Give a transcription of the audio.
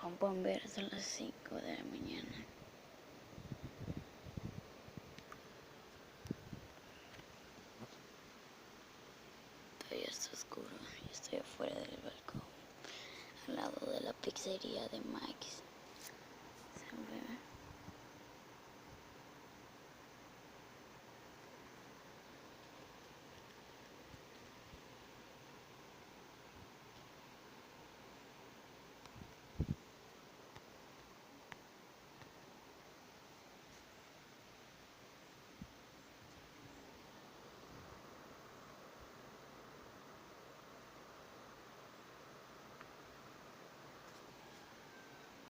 Como pueden ver, son las 5 de la mañana. Todavía está oscuro y estoy afuera del balcón, al lado de la pizzería de Mike's.